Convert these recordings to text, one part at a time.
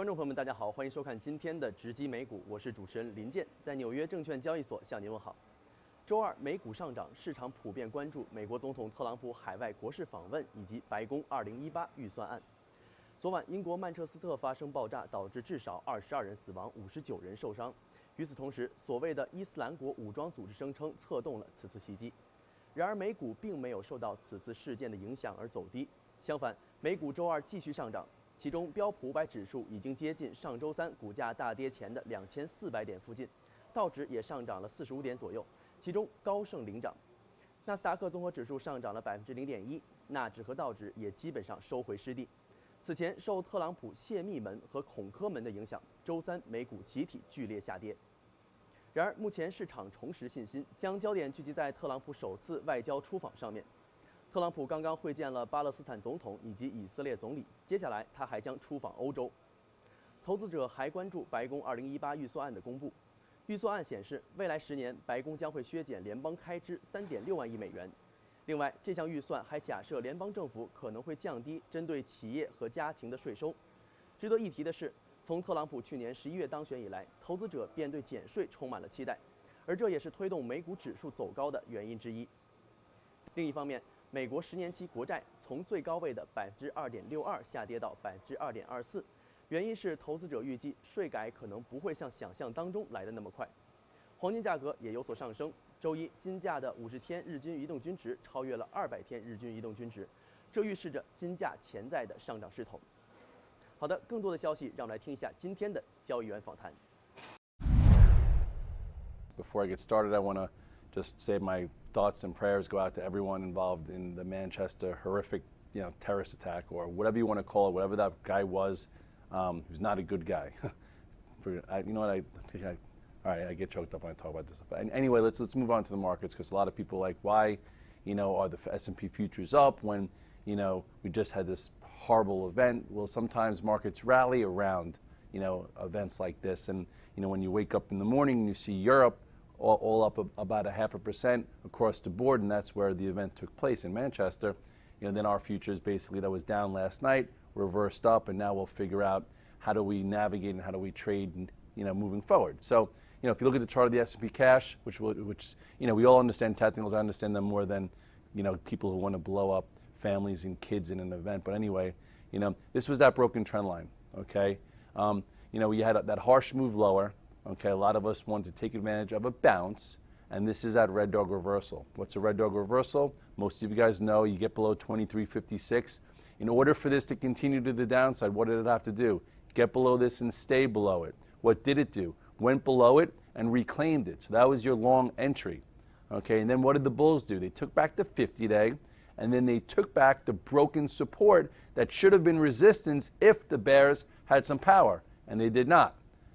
观众朋友们，大家好，欢迎收看今天的直击美股，我是主持人林健，在纽约证券交易所向您问好。周二美股上涨，市场普遍关注美国总统特朗普海外国事访问以及白宫2018预算案。昨晚，英国曼彻斯特发生爆炸，导致至少22人死亡，59人受伤。与此同时，所谓的伊斯兰国武装组织声称策动了此次袭击。然而，美股并没有受到此次事件的影响而走低，相反，美股周二继续上涨。其中，标普500指数已经接近上周三股价大跌前的2400点附近，道指也上涨了45点左右，其中高盛领涨。纳斯达克综合指数上涨了0.1%，纳指和道指也基本上收回失地。此前受特朗普泄密门和恐吓门的影响，周三美股集体剧烈下跌。然而，目前市场重拾信心，将焦点聚集在特朗普首次外交出访上面。特朗普刚刚会见了巴勒斯坦总统以及以色列总理，接下来他还将出访欧洲。投资者还关注白宫2018预算案的公布。预算案显示，未来10年白宫将会削减联邦开支3.6万亿美元。另外，这项预算还假设联邦政府可能会降低针对企业和家庭的税收。值得一提的是，从特朗普去年11月当选以来，投资者便对减税充满了期待，而这也是推动美股指数走高的原因之一。另一方面，美国10年期国债从最高位的2.62%下跌到2.24%，原因是投资者预计税改可能不会像想象当中来得那么快。黄金价格也有所上升，周一金价的50天日均移动均值超越了200天日均移动均值，这预示着金价潜在的上涨势头。好的，更多的消息让我们来听一下今天的交易员访谈。Before I get started, I want to just say my thoughts and prayers go out to everyone involved in the Manchester horrific, terrorist attack, or whatever you want to call it, whatever that guy was. Who's not a good guy. All right, I get choked up when I talk about this stuff. But anyway, let's move on to the markets, because a lot of people are like, why, are the S&P futures up when, we just had this horrible event? Well, sometimes markets rally around, events like this, and when you wake up in the morning and you see Europe all up about 0.5% across the board, and that's where the event took place in Manchester. Then our futures basically that was down last night reversed up, and now we'll figure out how do we navigate and how do we trade, moving forward. So, if you look at the chart of the S&P cash, which we all understand technicals, I understand them more than people who want to blow up families and kids in an event. But anyway, this was that broken trend line. Okay, we had that harsh move lower. Okay, a lot of us want to take advantage of a bounce, and this is that red dog reversal. What's a red dog reversal? Most of you guys know you get below 23.56. In order for this to continue to the downside, what did it have to do? Get below this and stay below it. What did it do? Went below it and reclaimed it. So that was your long entry. Okay, and then what did the bulls do? They took back the 50-day, and then they took back the broken support that should have been resistance if the bears had some power, and they did not.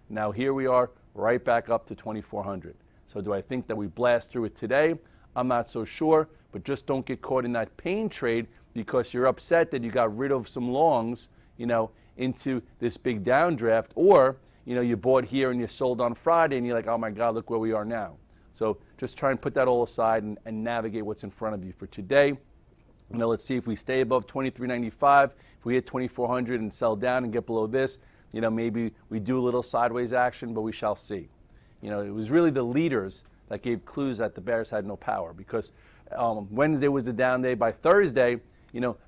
Now here we are, right back up to 2,400. So do I think that we blast through it today? I'm not so sure, but just don't get caught in that pain trade because you're upset that you got rid of some longs, into this big downdraft, or, you bought here and you sold on Friday and you're like, oh my God, look where we are now. So just try and put that all aside and navigate what's in front of you for today. Let's see if we stay above 23.95. If we hit 2,400 and sell down and get below this, maybe we do a little sideways action, but we shall see. It was really the leaders that gave clues that the bears had no power, because Wednesday was the down day. By Thursday,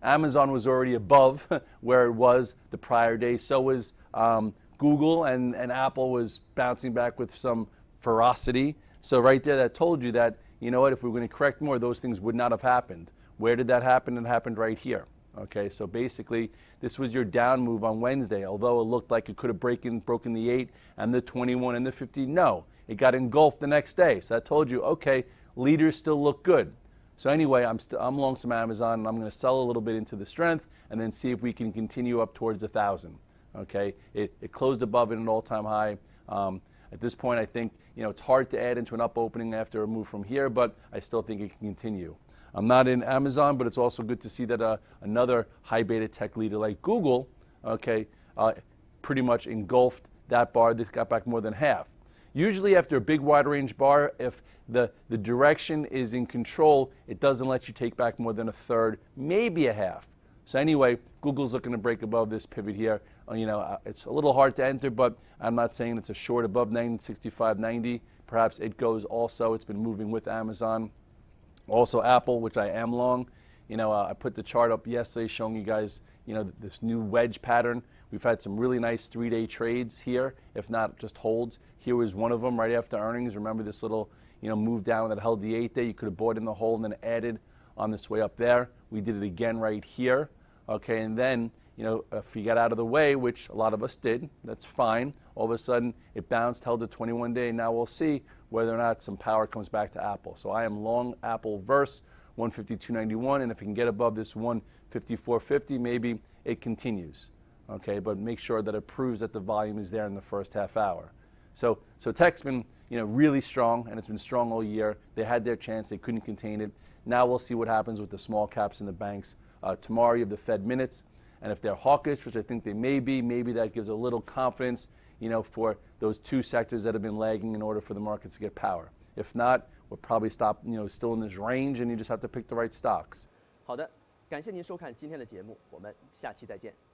Amazon was already above where it was the prior day. So was Google, and Apple was bouncing back with some ferocity. So right there, that told you that, if we were going to correct more, those things would not have happened. Where did that happen? It happened right here. Okay, so basically, this was your down move on Wednesday. Although it looked like it could have broken the 8 and the 21 and the 50, no. It got engulfed the next day. So that told you, okay, leaders still look good. So anyway, I'm long some Amazon, and I'm going to sell a little bit into the strength and then see if we can continue up towards 1,000. Okay, it closed above it an all-time high. At this point, I think, it's hard to add into an up opening after a move from here, but I still think it can continue. I'm not in Amazon, but it's also good to see that another high beta tech leader like Google, okay, pretty much engulfed that bar. This got back more than half. Usually after a big wide range bar, if the direction is in control, it doesn't let you take back more than a third, maybe a half. So anyway, Google's looking to break above this pivot here. It's a little hard to enter, but I'm not saying it's a short above 65.90. Perhaps it goes also. It's been moving with Amazon. Also Apple, which I am long. I put the chart up yesterday showing you guys, this new wedge pattern. We've had some really nice 3-day trades here, if not just holds. Here was one of them right after earnings. Remember this little, move down that held the 8-day. You could have bought in the hole and then added on this way up there. We did it again right here. Okay, and then, if you got out of the way, which a lot of us did, that's fine. All of a sudden, it bounced, held the 21-day. Now we'll see whether or not some power comes back to Apple. So I am long Apple verse 152.91, and if it can get above this 154.50, maybe it continues. Okay, but make sure that it proves that the volume is there in the first half hour. So tech's been, really strong, and it's been strong all year. They had their chance, they couldn't contain it. Now we'll see what happens with the small caps and the banks. Tomorrow you have the Fed minutes, and if they're hawkish, which I think they may be, maybe that gives a little confidence, for those two sectors that have been lagging in order for the markets to get power. If not, we'll probably stop, still in this range, and you just have to pick the right stocks. 好的，感谢您收看今天的节目，我们下期再见。